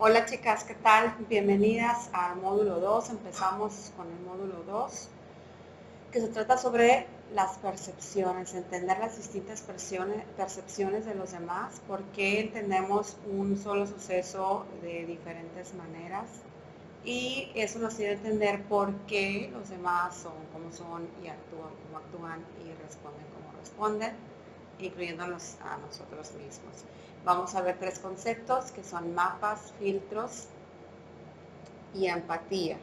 Hola chicas, ¿qué tal? Bienvenidas al módulo 2. Empezamos con el módulo 2, que se trata sobre las percepciones, entender las distintas percepciones de los demás, por qué entendemos un solo suceso de diferentes maneras, y eso nos ayuda a entender por qué los demás son como son y actúan como actúan y responden como responden, incluyéndonos a nosotros mismos. Vamos a ver tres conceptos que son mapas, filtros y empatía.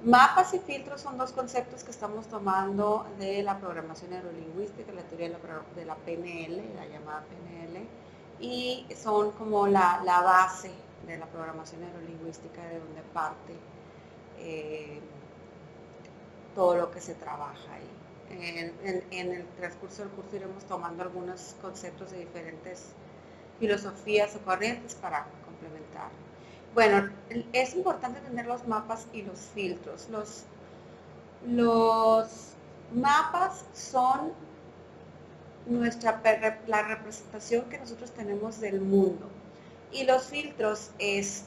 Mapas y filtros son dos conceptos que estamos tomando de la programación neurolingüística, la teoría de la PNL, la llamada PNL, y son como la base de la programación neurolingüística, de donde parte eh, todo lo que se trabaja ahí. En el transcurso del curso iremos tomando algunos conceptos de diferentes filosofías o corrientes para complementar. Bueno, es importante tener los mapas y los filtros. Los mapas son la representación que nosotros tenemos del mundo, y los filtros es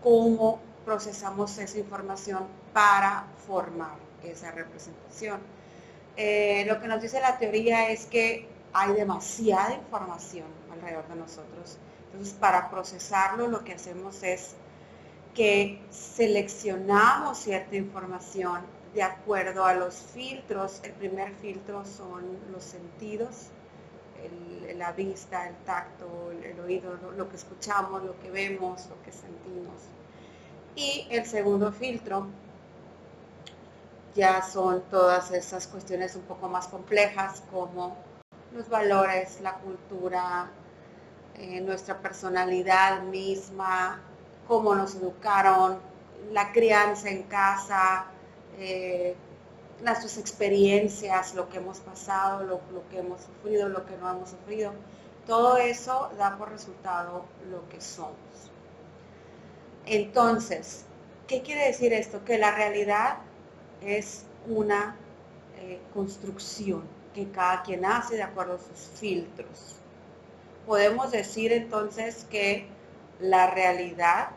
cómo procesamos esa información para formar esa representación. Lo que nos dice la teoría es que hay demasiada información alrededor de nosotros. Entonces, para procesarlo, lo que hacemos es que seleccionamos cierta información de acuerdo a los filtros. El primer filtro son los sentidos, la vista, el tacto, el oído, lo que escuchamos, lo que vemos, lo que sentimos. Y el segundo filtro ya son todas esas cuestiones un poco más complejas, como los valores, la cultura, nuestra personalidad misma, cómo nos educaron, la crianza en casa, nuestras experiencias, lo que hemos pasado, lo que hemos sufrido, lo que no hemos sufrido. Todo eso da por resultado lo que somos. Entonces, ¿qué quiere decir esto? Que la realidad es una construcción que cada quien hace de acuerdo a sus filtros. Podemos decir entonces que la realidad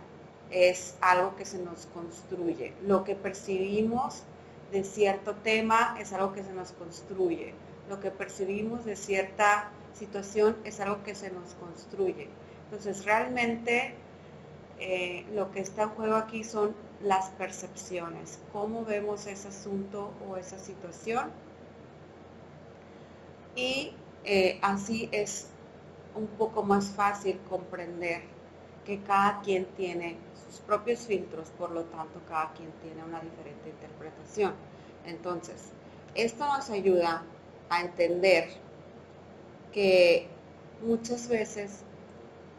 es algo que se nos construye. Lo que percibimos de cierto tema es algo que se nos construye. Lo que percibimos de cierta situación es algo que se nos construye. Entonces, realmente lo que está en juego aquí son las percepciones. Cómo vemos ese asunto o esa situación. Y así es un poco más fácil comprender que cada quien tiene sus propios filtros, por lo tanto cada quien tiene una diferente interpretación. Entonces, esto nos ayuda a entender que muchas veces,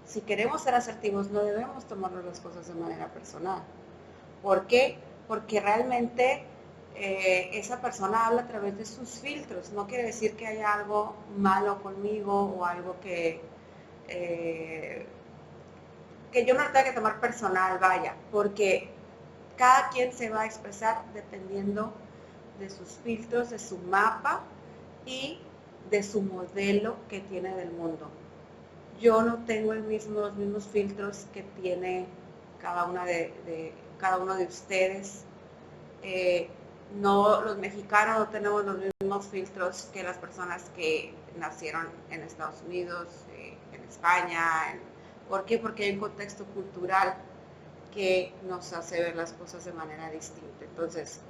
si queremos ser asertivos, no debemos tomarnos las cosas de manera personal. ¿Por qué? Porque realmente esa persona habla a través de sus filtros. No quiere decir que haya algo malo conmigo o algo que yo no lo tenga que tomar personal, vaya, porque cada quien se va a expresar dependiendo de sus filtros, de su mapa y de su modelo que tiene del mundo. Yo no tengo los mismos filtros que tiene cada uno de ustedes. No, los mexicanos no tenemos los mismos filtros que las personas que nacieron en Estados Unidos, en España. ¿Por qué? Porque hay un contexto cultural que nos hace ver las cosas de manera distinta. Entonces,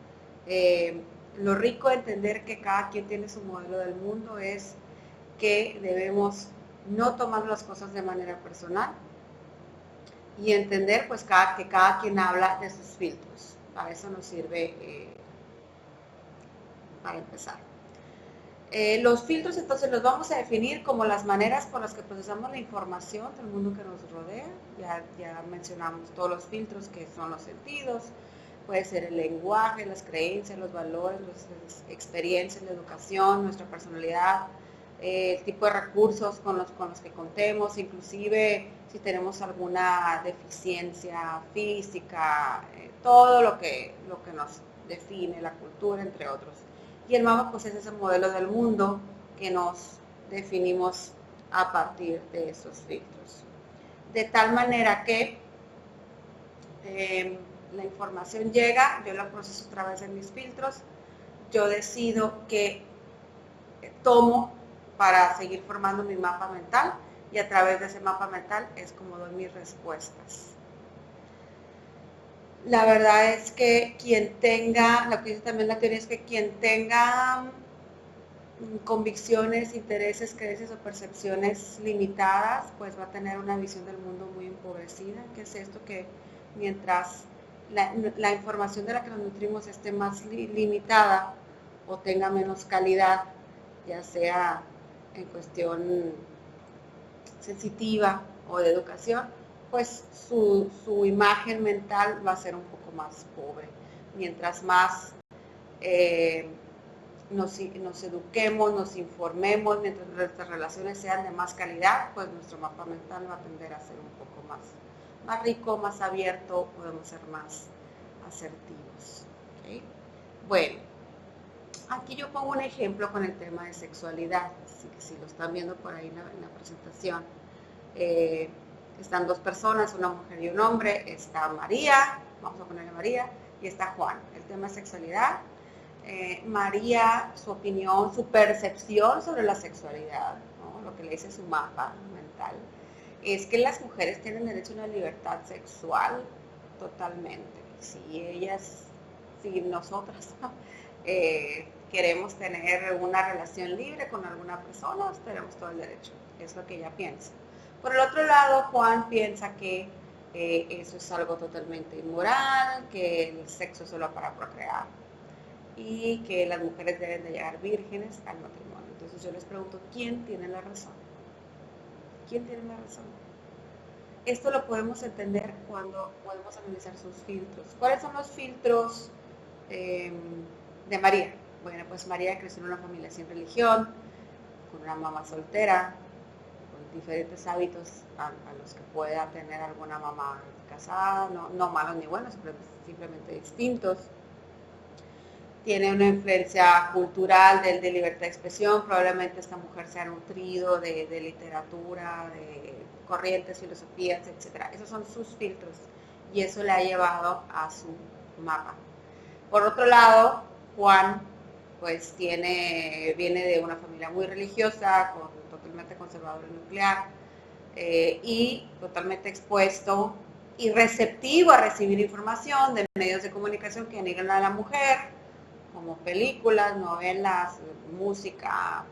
lo rico de entender que cada quien tiene su modelo del mundo es que debemos no tomar las cosas de manera personal y entender pues que cada quien habla de sus filtros. Para eso nos sirve para empezar. Los filtros entonces los vamos a definir como las maneras por las que procesamos la información del mundo que nos rodea. Ya mencionamos todos los filtros, que son los sentidos, puede ser el lenguaje, las creencias, los valores, las experiencias, la educación, nuestra personalidad, el tipo de recursos con los que contemos, inclusive si tenemos alguna deficiencia física, todo lo que nos define, la cultura, entre otros. Y el mapa pues es ese modelo del mundo que nos definimos a partir de esos filtros. De tal manera que La información llega, yo la proceso a través de mis filtros, yo decido qué tomo para seguir formando mi mapa mental y a través de ese mapa mental es como doy mis respuestas. La verdad es que quien tenga, lo que dice también la teoría es que quien tenga convicciones, intereses, creencias o percepciones limitadas, pues va a tener una visión del mundo muy empobrecida, que es esto que mientras la información de la que nos nutrimos esté más limitada o tenga menos calidad, ya sea en cuestión sensitiva o de educación, pues su imagen mental va a ser un poco más pobre. Mientras más nos eduquemos, nos informemos, mientras nuestras relaciones sean de más calidad, pues nuestro mapa mental va a tender a ser un poco más rico, más abierto, podemos ser más asertivos. ¿Okay? Bueno, aquí yo pongo un ejemplo con el tema de sexualidad, así que si lo están viendo por ahí en la presentación, están dos personas, una mujer y un hombre, está María, vamos a ponerle María, y está Juan. El tema es sexualidad. María, su opinión, su percepción sobre la sexualidad, ¿no? Lo que le dice su mapa mental, es que las mujeres tienen derecho a una libertad sexual totalmente. Si nosotras queremos tener una relación libre con alguna persona, tenemos todo el derecho, es lo que ella piensa. Por el otro lado, Juan piensa que eso es algo totalmente inmoral, que el sexo es solo para procrear y que las mujeres deben de llegar vírgenes al matrimonio. Entonces yo les pregunto, ¿quién tiene la razón? ¿Quién tiene la razón? Esto lo podemos entender cuando podemos analizar sus filtros. ¿Cuáles son los filtros de María? Bueno, pues María creció en una familia sin religión, con una mamá soltera, con diferentes hábitos a los que pueda tener alguna mamá casada, no malos ni buenos, simplemente distintos. Tiene una influencia cultural de libertad de expresión, probablemente esta mujer se ha nutrido de literatura, de corrientes, filosofías, etc. Esos son sus filtros y eso le ha llevado a su mapa. Por otro lado, Juan pues viene de una familia muy religiosa, totalmente conservadora y nuclear, y totalmente expuesto y receptivo a recibir información de medios de comunicación que denigran a la mujer, como películas, novelas, música,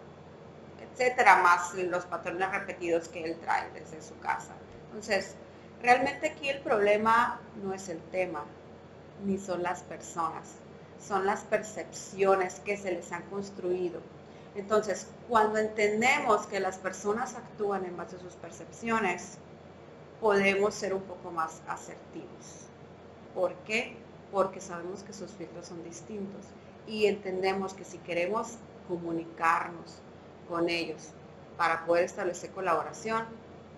etcétera, más los patrones repetidos que él trae desde su casa. Entonces, realmente aquí el problema no es el tema, ni son las personas, son las percepciones que se les han construido. Entonces, cuando entendemos que las personas actúan en base a sus percepciones, podemos ser un poco más asertivos. ¿Por qué? Porque sabemos que sus filtros son distintos y entendemos que si queremos comunicarnos con ellos para poder establecer colaboración,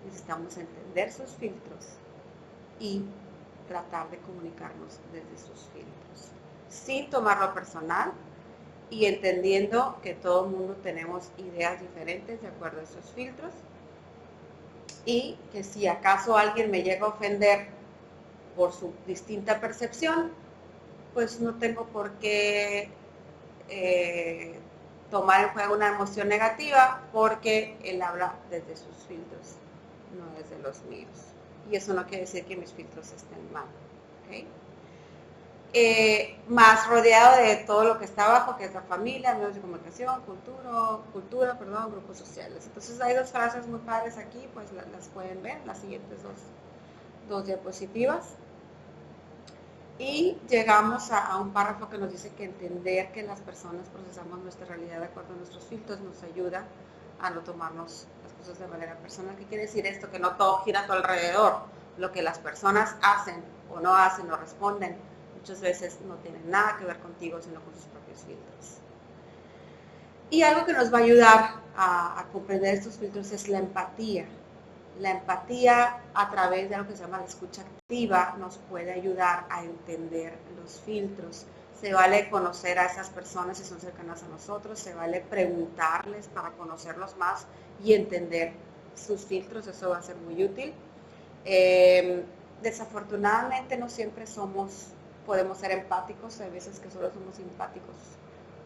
necesitamos entender sus filtros y tratar de comunicarnos desde sus filtros, sin tomarlo personal y entendiendo que todo el mundo tenemos ideas diferentes de acuerdo a esos filtros y que si acaso alguien me llega a ofender por su distinta percepción, pues no tengo por qué tomar en juego una emoción negativa porque él habla desde sus filtros, no desde los míos. Y eso no quiere decir que mis filtros estén mal. ¿Okay? Más rodeado de todo lo que está abajo, que es la familia, medios de comunicación, cultura, grupos sociales. Entonces hay dos frases muy padres aquí, pues las pueden ver, las siguientes dos diapositivas. Y llegamos a un párrafo que nos dice que entender que las personas procesamos nuestra realidad de acuerdo a nuestros filtros nos ayuda a no tomarnos las cosas de manera personal. ¿Qué quiere decir esto? Que no todo gira a tu alrededor. Lo que las personas hacen o no hacen o responden muchas veces no tiene nada que ver contigo, sino con sus propios filtros. Y algo que nos va a ayudar a comprender estos filtros es la empatía. La empatía a través de lo que se llama la escucha activa nos puede ayudar a entender los filtros. Se vale conocer a esas personas si son cercanas a nosotros, se vale preguntarles para conocerlos más y entender sus filtros, eso va a ser muy útil. desafortunadamente no siempre podemos ser empáticos, hay veces que solo somos simpáticos.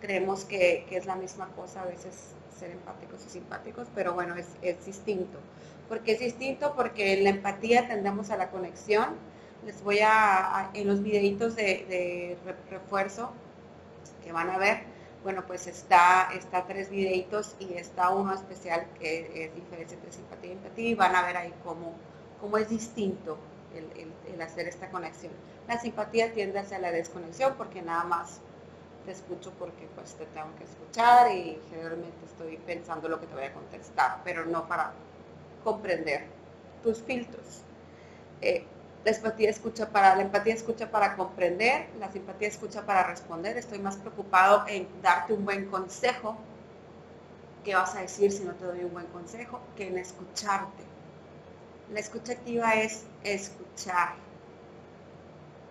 Creemos que es la misma cosa a veces ser empáticos y simpáticos, pero bueno, es distinto. ¿Por qué es distinto? Porque en la empatía tendemos a la conexión. Les voy en los videitos de refuerzo que van a ver, bueno, pues está 3 videitos y está uno especial que es diferencia entre simpatía y empatía, y van a ver ahí cómo es distinto el hacer esta conexión. La simpatía tiende hacia la desconexión porque nada más te escucho porque pues te tengo que escuchar y generalmente estoy pensando lo que te voy a contestar, pero no para comprender tus filtros. La empatía escucha para comprender, la simpatía escucha para responder. Estoy más preocupado en darte un buen consejo, qué vas a decir si no te doy un buen consejo, que en escucharte. La escucha activa es escuchar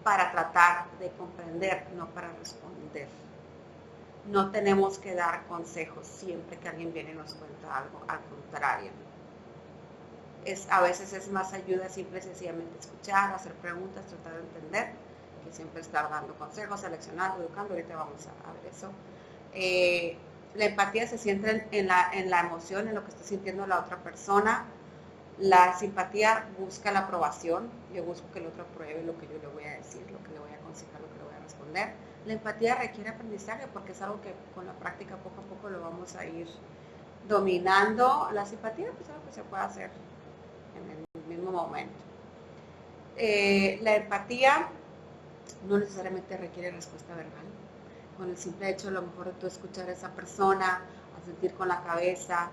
para tratar de comprender, no para responder. No tenemos que dar consejos siempre que alguien viene y nos cuenta algo, al contrario. A veces es más ayuda simple y sencillamente escuchar, hacer preguntas, tratar de entender, que siempre estar dando consejos, seleccionando, educando. Ahorita vamos a ver eso. La empatía se centra en la emoción, en lo que está sintiendo la otra persona. La simpatía busca la aprobación. Yo busco que el otro apruebe lo que yo le voy a decir, lo que le voy a aconsejar, lo que le voy a responder. La empatía requiere aprendizaje porque es algo que con la práctica poco a poco lo vamos a ir dominando. La simpatía pues es algo que se puede hacer en el mismo momento. La empatía no necesariamente requiere respuesta verbal. Con el simple hecho, a lo mejor de tú escuchar a esa persona, a sentir con la cabeza,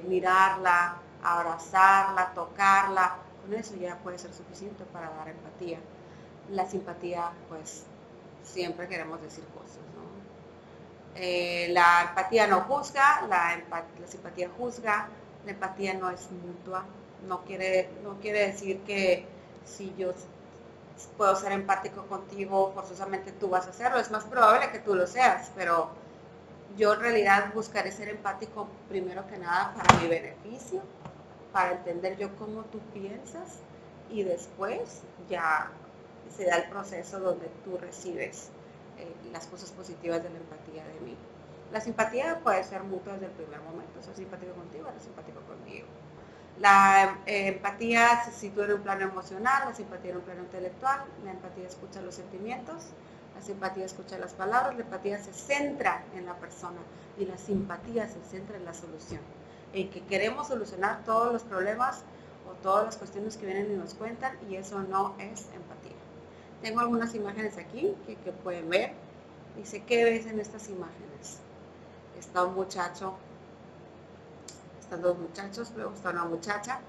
mirarla, abrazarla, tocarla, con eso ya puede ser suficiente para dar empatía. La simpatía, pues, siempre queremos decir cosas, ¿no? La empatía no juzga, la simpatía juzga. La empatía no es mutua. No quiere decir que si yo puedo ser empático contigo, forzosamente tú vas a hacerlo. Es más probable que tú lo seas, pero yo en realidad buscaré ser empático primero que nada para mi beneficio, para entender yo cómo tú piensas, y después ya se da el proceso donde tú recibes las cosas positivas de la empatía de mí. La simpatía puede ser mutua desde el primer momento. Soy simpático contigo, eres simpático conmigo. La empatía se sitúa en un plano emocional, la simpatía en un plano intelectual. La empatía escucha los sentimientos, la simpatía escucha las palabras. La empatía se centra en la persona y la simpatía se centra en la solución, en que queremos solucionar todos los problemas o todas las cuestiones que vienen y nos cuentan, y eso no es empatía. Tengo algunas imágenes aquí que pueden ver. Dice, ¿qué ves en estas imágenes? Está un muchacho, están 2 muchachos, luego está una muchacha,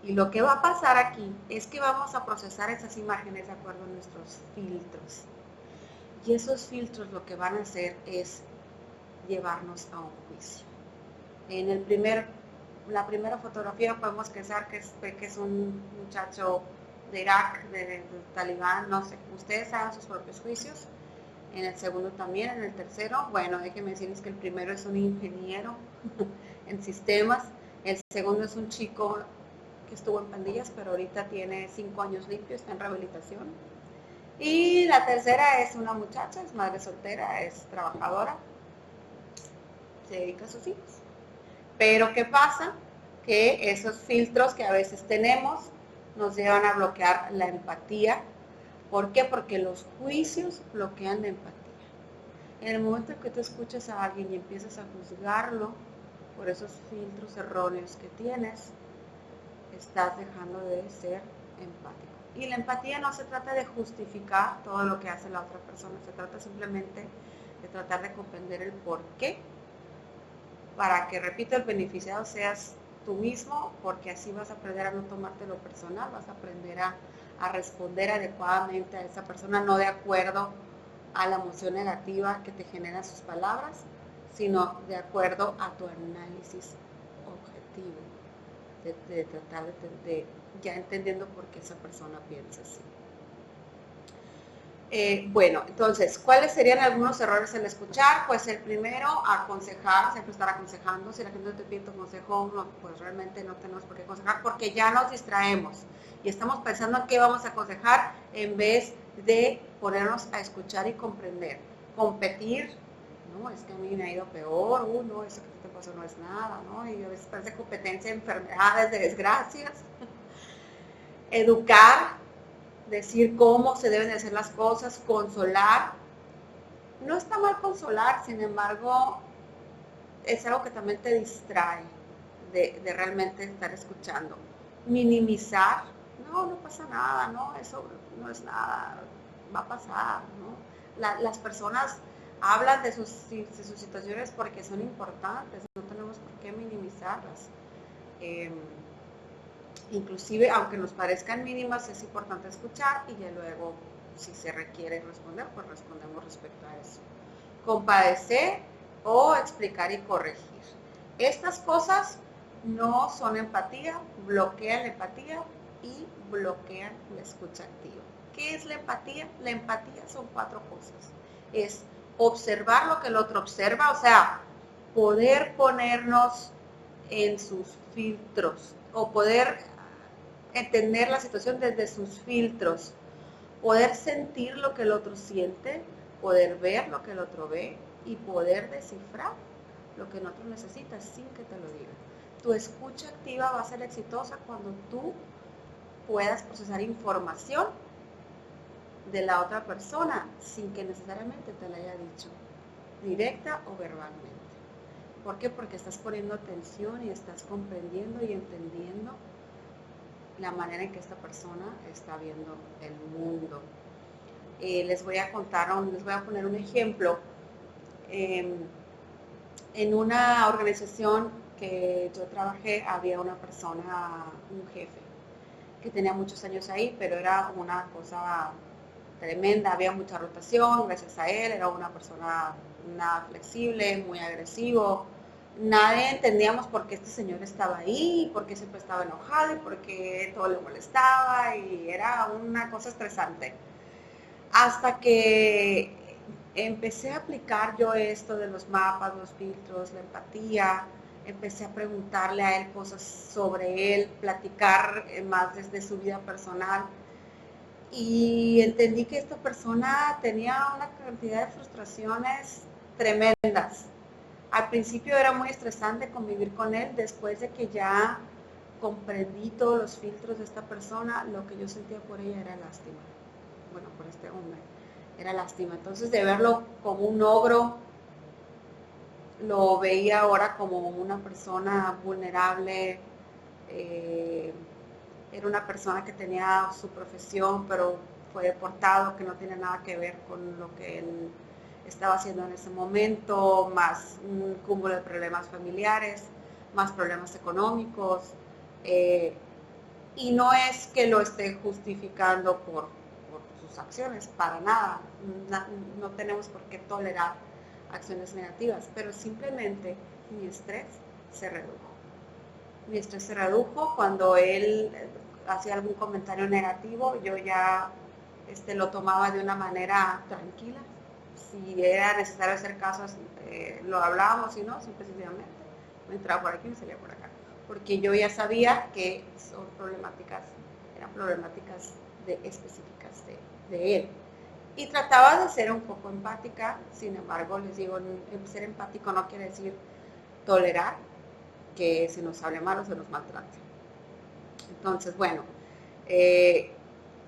y lo que va a pasar aquí es que vamos a procesar esas imágenes de acuerdo a nuestros filtros, y esos filtros lo que van a hacer es llevarnos a un juicio. En la primera fotografía podemos pensar que es un muchacho de Irak, de Talibán, no sé, ustedes hagan sus propios juicios. En el segundo también, en el tercero, bueno, déjenme decirles que el primero es un ingeniero en sistemas, el segundo es un chico que estuvo en pandillas, pero ahorita tiene 5 años limpio, está en rehabilitación, y la tercera es una muchacha, es madre soltera, es trabajadora, se dedica a sus hijos. Pero ¿qué pasa? Que esos filtros que a veces tenemos nos llevan a bloquear la empatía. ¿Por qué? Porque los juicios bloquean la empatía. En el momento en que tú escuchas a alguien y empiezas a juzgarlo por esos filtros erróneos que tienes, estás dejando de ser empático. Y la empatía no se trata de justificar todo lo que hace la otra persona, se trata simplemente de tratar de comprender el por qué, para que, repito, el beneficiado seas tú mismo, porque así vas a aprender a no tomártelo personal, vas a aprender a responder adecuadamente a esa persona, no de acuerdo a la emoción negativa que te generan sus palabras, sino de acuerdo a tu análisis objetivo, de tratar de ya entendiendo por qué esa persona piensa así. Bueno, entonces, ¿cuáles serían algunos errores al escuchar? Pues el primero, aconsejar, siempre estar aconsejando. Si la gente no te pide tu consejo, no, pues realmente no tenemos por qué aconsejar, porque ya nos distraemos. y estamos pensando en qué vamos a aconsejar en vez de ponernos a escuchar y comprender. Competir, no, es que a mí me ha ido peor, no, eso que te pasó no es nada, ¿no? Y a veces parece competencia de enfermedades, de desgracias. Educar, decir cómo se deben de hacer las cosas, consolar. No está mal consolar, sin embargo, es algo que también te distrae de realmente estar escuchando. Minimizar, no pasa nada, no, eso no es nada, va a pasar, ¿no? Las personas hablan de sus situaciones porque son importantes, no tenemos por qué minimizarlas. Inclusive, aunque nos parezcan mínimas, es importante escuchar y ya luego, si se requiere responder, pues respondemos respecto a eso. Compadecer o explicar y corregir. Estas cosas no son empatía, bloquean la empatía y bloquean la escucha activa. ¿Qué es la empatía? La empatía son 4 cosas. Es observar lo que el otro observa, o sea, poder ponernos en sus filtros o poder entender la situación desde sus filtros, poder sentir lo que el otro siente, poder ver lo que el otro ve y poder descifrar lo que el otro necesita sin que te lo diga. Tu escucha activa va a ser exitosa cuando tú puedas procesar información de la otra persona sin que necesariamente te la haya dicho, directa o verbalmente. ¿Por qué? Porque estás poniendo atención y estás comprendiendo y entendiendo la manera en que esta persona está viendo el mundo. Les voy a poner un ejemplo. En una organización que yo trabajé había una persona, un jefe, que tenía muchos años ahí, pero era una cosa tremenda, había mucha rotación, gracias a él, era una persona nada flexible, muy agresivo. Nadie entendíamos por qué este señor estaba ahí, por qué siempre estaba enojado y por qué todo le molestaba y era una cosa estresante. Hasta que empecé a aplicar yo esto de los mapas, los filtros, la empatía, empecé a preguntarle a él cosas sobre él, platicar más desde su vida personal y entendí que esta persona tenía una cantidad de frustraciones tremendas. Al principio era muy estresante convivir con él, después de que ya comprendí todos los filtros de esta persona, lo que yo sentía por ella era lástima. Bueno, por este hombre, era lástima. Entonces, de verlo como un ogro, lo veía ahora como una persona vulnerable. Era una persona que tenía su profesión, pero fue deportado, que no tiene nada que ver con lo que él estaba haciendo en ese momento, más un cúmulo de problemas familiares, más problemas económicos. Y no es que lo esté justificando por sus acciones, para nada. No tenemos por qué tolerar acciones negativas, pero simplemente mi estrés se redujo. Mi estrés se redujo cuando él hacía algún comentario negativo, yo ya lo tomaba de una manera tranquila. Si era necesario hacer caso, lo hablábamos, y no, simplemente me entraba por aquí y me salía por acá. Porque yo ya sabía que son eran problemáticas específicas de él. Y trataba de ser un poco empática, sin embargo, les digo, ser empático no quiere decir tolerar que se nos hable mal o se nos maltrate. Entonces, bueno,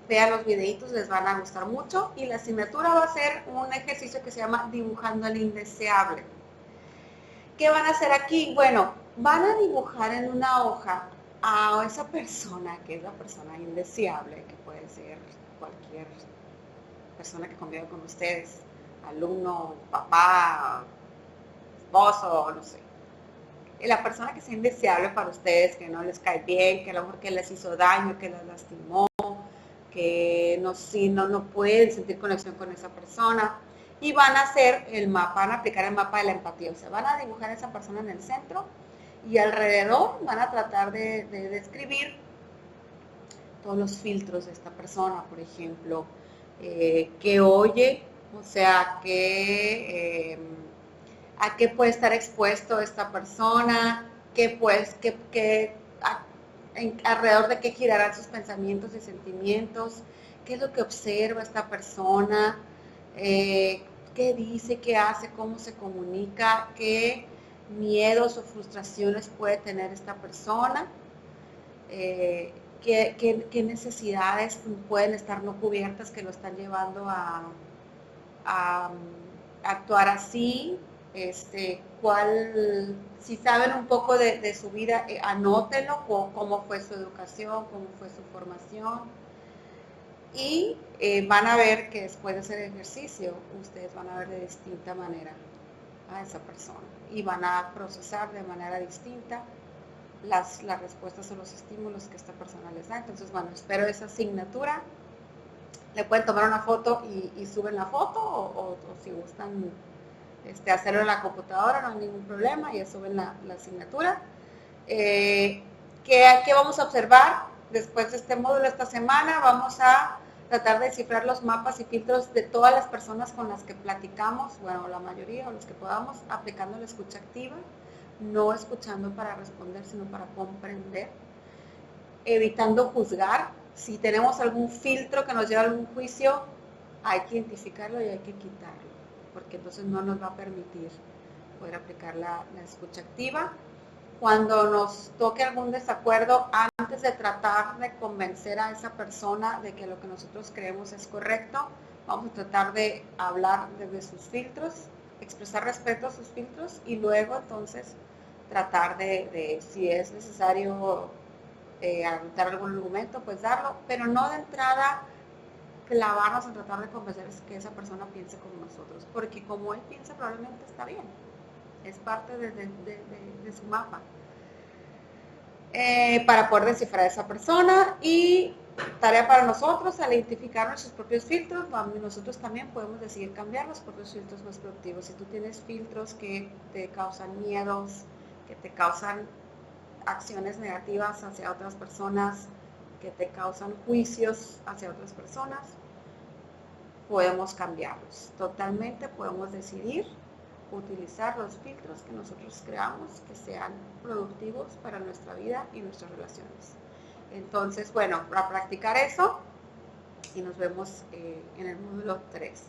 vean los videitos, les van a gustar mucho, y la asignatura va a ser un ejercicio que se llama Dibujando el Indeseable. ¿Qué van a hacer aquí? Bueno, van a dibujar en una hoja a esa persona que es la persona indeseable, que puede ser cualquier persona que convive con ustedes, alumno, papá, esposo, no sé. La persona que sea indeseable para ustedes, que no les cae bien, que a lo mejor que les hizo daño, que les lastimó, que no pueden sentir conexión con esa persona. Y van a hacer van a aplicar el mapa de la empatía. O sea, van a dibujar a esa persona en el centro y alrededor van a tratar de describir todos los filtros de esta persona. Por ejemplo, que oye, o sea, a qué puede estar expuesto esta persona, alrededor de qué girarán sus pensamientos y sentimientos, qué es lo que observa esta persona, qué dice, qué hace, cómo se comunica, qué miedos o frustraciones puede tener esta persona, qué necesidades pueden estar no cubiertas que lo están llevando a actuar así. Si saben un poco de su vida, anótenlo, cómo fue su educación, cómo fue su formación. Y van a ver que después de hacer ejercicio, ustedes van a ver de distinta manera a esa persona y van a procesar de manera distinta las respuestas o los estímulos que esta persona les da. Entonces, bueno, espero esa asignatura. Le pueden tomar una foto y suben la foto o si gustan hacerlo en la computadora, no hay ningún problema, ya suben la asignatura. ¿Qué vamos a observar después de este módulo esta semana? Vamos a tratar de descifrar los mapas y filtros de todas las personas con las que platicamos, bueno, la mayoría o los que podamos, aplicando la escucha activa, no escuchando para responder, sino para comprender, evitando juzgar. Si tenemos algún filtro que nos lleva a algún juicio, hay que identificarlo y hay que quitarlo, porque entonces no nos va a permitir poder aplicar la escucha activa. Cuando nos toque algún desacuerdo, antes de tratar de convencer a esa persona de que lo que nosotros creemos es correcto, vamos a tratar de hablar desde sus filtros, expresar respeto a sus filtros y luego entonces tratar de si es necesario anotar algún argumento, pues darlo, pero no de entrada clavarnos en tratar de convencer que esa persona piense como nosotros, porque como él piensa probablemente está bien, es parte de su mapa. Para poder descifrar a esa persona y tarea para nosotros, al identificar nuestros propios filtros, nosotros también podemos decidir cambiar los propios filtros más productivos. Si tú tienes filtros que te causan miedos, que te causan acciones negativas hacia otras personas, que te causan juicios hacia otras personas, podemos cambiarlos. Totalmente podemos decidir utilizar los filtros que nosotros creamos que sean productivos para nuestra vida y nuestras relaciones. Entonces, bueno, para practicar eso y nos vemos en el módulo 3.